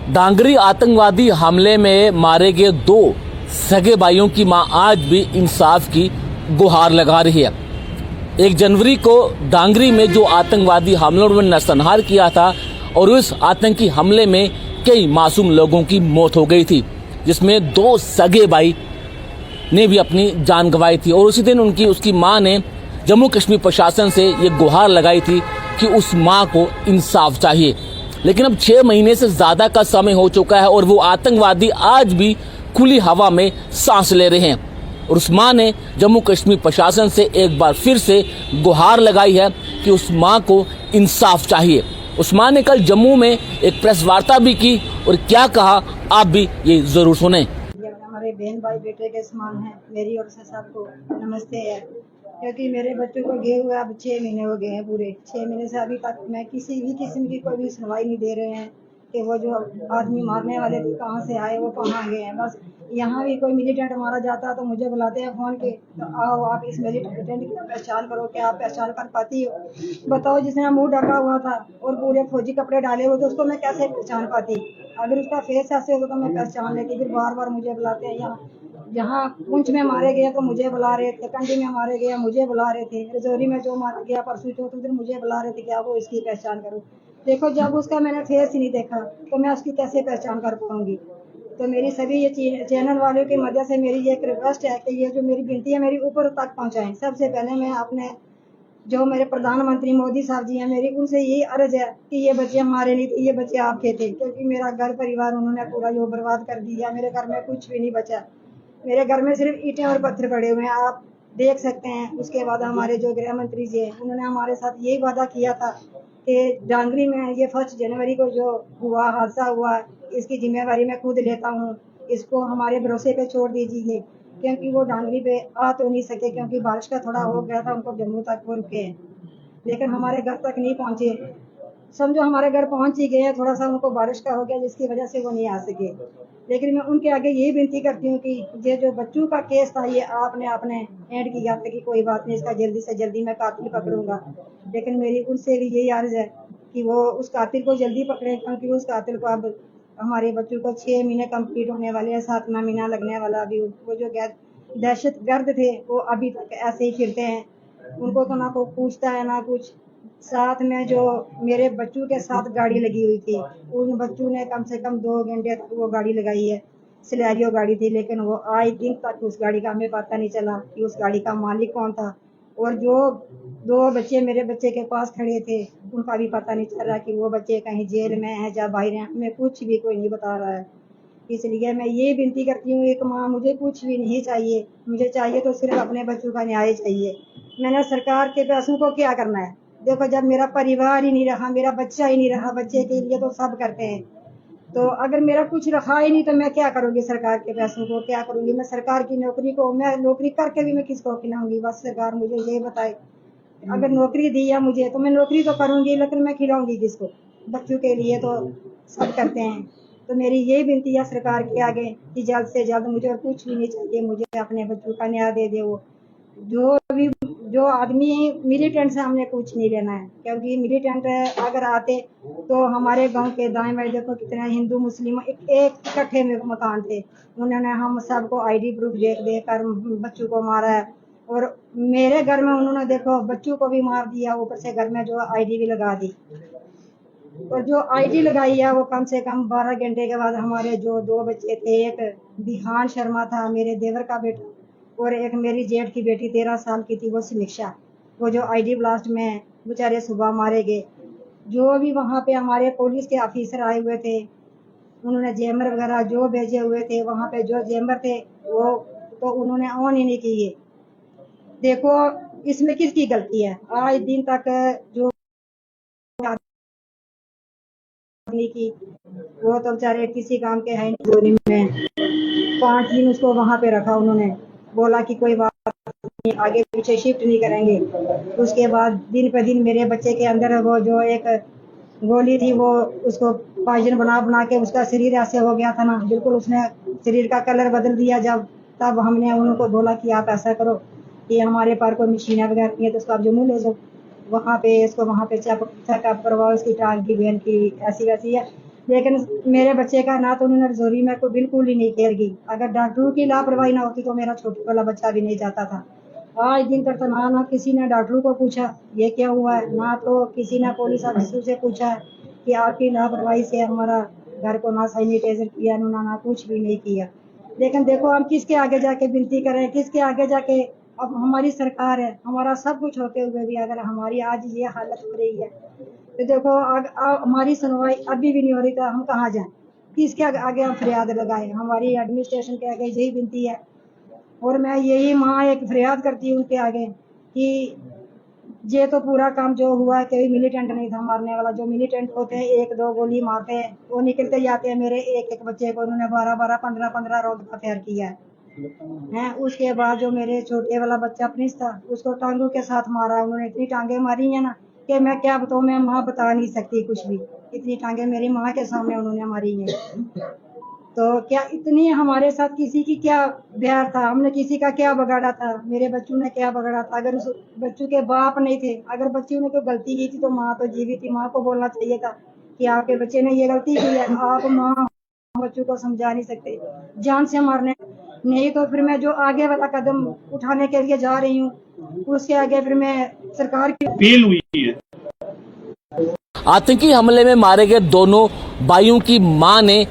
डांगरी आतंकवादी हमले में मारे गए दो सगे भाइयों की मां आज भी इंसाफ की गुहार लगा रही है। 1 जनवरी को डांगरी में जो आतंकवादी हमलों ने नरसंहार किया था और उस आतंकी हमले में कई मासूम लोगों की मौत हो गई थी, जिसमें 2 सगे भाई ने भी अपनी जान गंवाई थी। और उसी दिन उसकी मां ने जम्मू कश्मीर प्रशासन से ये गुहार लगाई थी कि उस मां को इंसाफ चाहिए। लेकिन अब 6 महीने से ज्यादा का समय हो चुका है और वो आतंकवादी आज भी खुली हवा में सांस ले रहे हैं। और उस मां ने जम्मू कश्मीर प्रशासन से एक बार फिर से गुहार लगाई है कि उस मां को इंसाफ चाहिए। उस मां ने कल जम्मू में एक प्रेस वार्ता भी की और क्या कहा आप भी ये जरूर सुने। हमारे बहन भाई बेटे के समान है। मेरी और से सबको नमस्ते है, क्योंकि मेरे बच्चों को गए हुए अब 6 महीने हो गए हैं। पूरे 6 महीने से अभी तक मैं किसी भी किस्म की कोई भी सुनवाई नहीं दे रहे हैं कि वो जो आदमी मारने वाले थे कहाँ से आए, वो कहाँ गए हैं। बस यहाँ भी कोई मिलिटेंट मारा जाता है तो मुझे बुलाते हैं फोन के, तो आओ आप इस मिलिटेंट की पहचान करो। क्या आप पहचान कर पाती हो? बताओ, जिसने मुंह ढका हुआ था और पूरे फौजी कपड़े डाले हुए थे उसको मैं कैसे पहचान पाती? अगर उसका फेस ऐसे होता तो मैं पहचान लेती। फिर बार बार मुझे बुलाते हैं। यहाँ जहाँ पुंछ में मारे गए तो मुझे बुला रहे थे, कंडी में मारे गए मुझे बुला रहे थे, रजौरी में जो मारा गया परसों चौथ दिन मुझे बुला रहे थे कि आप वो इसकी पहचान करो। देखो, जब उसका मैंने फेस ही नहीं देखा तो मैं उसकी कैसे पहचान कर पाऊंगी? तो मेरी सभी ये चैनल वालों की मदद से मेरी ये एक रिक्वेस्ट है कि ये जो मेरी विनती है मेरी ऊपर तक पहुंचाएं। सबसे पहले मैं अपने जो मेरे प्रधानमंत्री मोदी साहब जी हैं, मेरी उनसे यही अर्ज है कि ये बच्चे हमारे नहीं थे, ये बच्चे आपके थे। क्योंकि मेरा घर परिवार उन्होंने पूरा जो बर्बाद कर दिया। मेरे घर में कुछ भी नहीं बचा। मेरे घर में सिर्फ ईंटें और पत्थर पड़े हुए हैं, आप देख सकते हैं। उसके बाद हमारे जो गृह मंत्री जी हैं, उन्होंने हमारे साथ यही वादा किया था कि डांगरी में ये 1 जनवरी को जो हुआ हादसा हुआ, इसकी जिम्मेवारी मैं खुद लेता हूँ। इसको हमारे भरोसे पे छोड़ दीजिए, क्योंकि वो डांगरी पे आ तो नहीं सके क्योंकि बारिश का थोड़ा हो गया था। उनको जम्मू तक वो रुके हैं, लेकिन हमारे घर तक नहीं पहुंचे। समझो हमारे घर पहुंच ही गए हैं, थोड़ा सा उनको बारिश का हो गया जिसकी वजह से वो नहीं आ सके। लेकिन मैं उनके आगे यही विनती करती हूँ कि ये जो बच्चों का केस था ये आपने अपने एंड किया था कि कोई बात नहीं, इसका जल्दी से जल्दी मैं कातिल पकड़ूंगा। लेकिन मेरी उनसे भी यही अर्ज है कि वो उस कातिल को जल्दी पकड़े, क्योंकि उस कातिल को अब हमारे बच्चों को 6 महीने कंप्लीट होने वाले हैं, 7वां महीना लगने वाला। अभी वो जो दहशत गर्द थे वो अभी तक ऐसे ही फिरते हैं। उनको तो ना कोई पूछता है ना कुछ। साथ में जो मेरे बच्चों के साथ गाड़ी लगी हुई थी, उन बच्चों ने कम से कम 2 घंटे तक वो गाड़ी लगाई है। सिलेरियो गाड़ी थी, लेकिन वो आज दिन तक उस गाड़ी का हमें पता नहीं चला कि उस गाड़ी का मालिक कौन था। और जो 2 बच्चे मेरे बच्चे के पास खड़े थे, उनका भी पता नहीं चल रहा कि वो बच्चे कहीं जेल में है या बाहर हैं। हमें कुछ भी कोई नहीं बता रहा है। इसलिए मैं ये विनती करती हूँ, एक माँ, मुझे कुछ भी नहीं चाहिए। मुझे चाहिए तो सिर्फ अपने बच्चों का न्याय चाहिए। मैंने सरकार के पैसों को क्या करना है? देखो, जब मेरा परिवार ही नहीं रहा, मेरा बच्चा ही नहीं रहा, बच्चे के लिए तो सब करते हैं। तो अगर मेरा कुछ रखा ही नहीं तो मैं क्या करूंगी? सरकार के पैसों को क्या करूंगी? मैं सरकार की नौकरी को, मैं नौकरी करके भी मैं किसको खिलाऊंगी? बस सरकार मुझे ये बताए, अगर नौकरी दी है मुझे तो मैं नौकरी तो करूंगी, लेकिन मैं खिलाऊंगी किसको? बच्चों के लिए तो सब करते हैं। तो मेरी यही विनती है सरकार के आगे कि जल्द से जल्द, मुझे कुछ भी नहीं चाहिए, मुझे अपने बच्चों का न्याय दे दे। वो जो आदमी मिलिटेंट से हमने कुछ नहीं लेना है, क्योंकि मिलिटेंट अगर आते तो हमारे गांव के दाएं बाएं देखो कितने हिंदू मुस्लिम एक इकट्ठे में मकान थे। उन्होंने हम सबको आईडी प्रूफ दे कर बच्चों को मारा है। और मेरे घर में उन्होंने देखो बच्चों को भी मार दिया, ऊपर से घर में जो आईडी भी लगा दी। और जो आईडी लगाई है वो कम से कम 12 घंटे के बाद हमारे जो 2 बच्चे थे, एक विहान शर्मा था मेरे देवर का बेटा, और एक मेरी जेठ की बेटी 13 साल की थी, वो समीक्षा। वो जो आईडी ब्लास्ट में बेचारे सुबह मारे गए। जो भी वहाँ पे हमारे पुलिस के ऑफिसर आए हुए थे, उन्होंने जेमर वगैरह जो भेजे हुए थे, वहाँ पे जो जेमर थे वो तो उन्होंने ऑन ही नहीं किए। देखो, इसमें किसकी गलती है? आज दिन तक जो आदमी की, वो तो बेचारे किसी काम के हैं नहीं। में 5 दिन उसको वहां पे रखा उन्होंने, बोला कि कोई बात नहीं, आगे पीछे शिफ्ट नहीं करेंगे। उसके बाद दिन पे दिन मेरे बच्चे के अंदर वो जो एक गोली थी वो उसको पॉइजन बना बना के उसका शरीर ऐसे हो गया था ना, बिल्कुल उसने शरीर का कलर बदल दिया। जब तब हमने उनको बोला कि आप ऐसा करो कि हमारे पास कोई मशीनें वगैरह नहीं है तो उसको आप जम्मू ले जाओ, वहाँ पे इसको वहाँ पे चेकअप करवाओ, इसकी टांग की बहन की ऐसी वैसी है। लेकिन मेरे बच्चे का ना तो उन्होंने रजौरी में कोई बिल्कुल ही नहीं केयर की। अगर डॉक्टरों की लापरवाही ना होती तो मेरा छोटा वाला बच्चा भी नहीं जाता था। आज दिन तक ना किसी ने डॉक्टरों को पूछा ये क्या हुआ है, ना तो किसी ने पुलिस ऑफिसर से पूछा है कि आपकी लापरवाही से हमारा घर को ना सैनिटाइजर किया, ना कुछ भी नहीं किया। लेकिन देखो हम किसके आगे जाके विनती करें, किसके आगे जाके, अब हमारी सरकार है, हमारा सब कुछ होते हुए भी अगर हमारी आज ये हालत हो रही है तो देखो हमारी सुनवाई अभी भी नहीं हो रही, तो हम कहाँ जाएं, किसके आगे हम फरियाद लगाएं। हमारी एडमिनिस्ट्रेशन के आगे यही विनती है और मैं यही माँ एक फरियाद करती हूँ उनके आगे कि ये तो पूरा काम जो हुआ है कोई मिलिटेंट नहीं था मारने वाला। जो मिलिटेंट होते हैं एक दो गोली मारते हैं वो निकलते जाते हैं। मेरे एक बच्चे को उन्होंने 12 15 रोड का तैयार किया है। उसके बाद जो मेरे छोटे वाला बच्चा प्रिंस था उसको टांगों के साथ मारा। उन्होंने इतनी टांगे मारी है ना कि मैं क्या बताऊँ, मैं माँ बता नहीं सकती कुछ भी। इतनी टांगे मेरी माँ के सामने उन्होंने मारी है। तो क्या इतनी हमारे साथ किसी की क्या प्यार था, हमने किसी का क्या बगाड़ा था, मेरे बच्चों ने क्या बगाड़ा था। अगर उस बच्चों के बाप नहीं थे, अगर बच्चों ने कोई गलती की थी तो माँ तो जीवित थी, माँ को बोलना चाहिए था कि आपके बच्चे ने ये गलती की है। आप माँ बच्चों को समझा नहीं सकते, जान से मारने नहीं। तो फिर मैं जो आगे वाला कदम उठाने के लिए जा रही हूँ उसके आगे फिर मैं सरकार की अपील हुई है। आतंकी हमले में मारे गए दोनों भाइयों की मां ने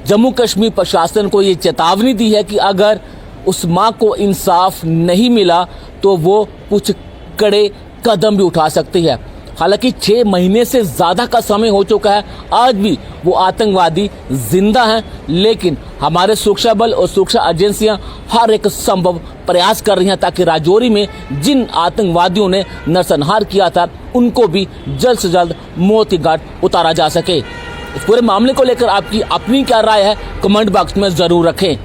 जम्मू कश्मीर प्रशासन को ये चेतावनी दी है कि अगर उस मां को इंसाफ नहीं मिला तो वो कुछ कड़े कदम भी उठा सकती है। हालांकि 6 महीने से ज्यादा का समय हो चुका है, आज भी वो आतंकवादी जिंदा हैं, लेकिन हमारे सुरक्षा बल और सुरक्षा एजेंसियां हर एक संभव प्रयास कर रही हैं ताकि राजौरी में जिन आतंकवादियों ने नरसंहार किया था उनको भी जल्द से जल्द मौत की घाट उतारा जा सके। इस पूरे मामले को लेकर आपकी अपनी क्या राय है कमेंट बॉक्स में जरूर रखें।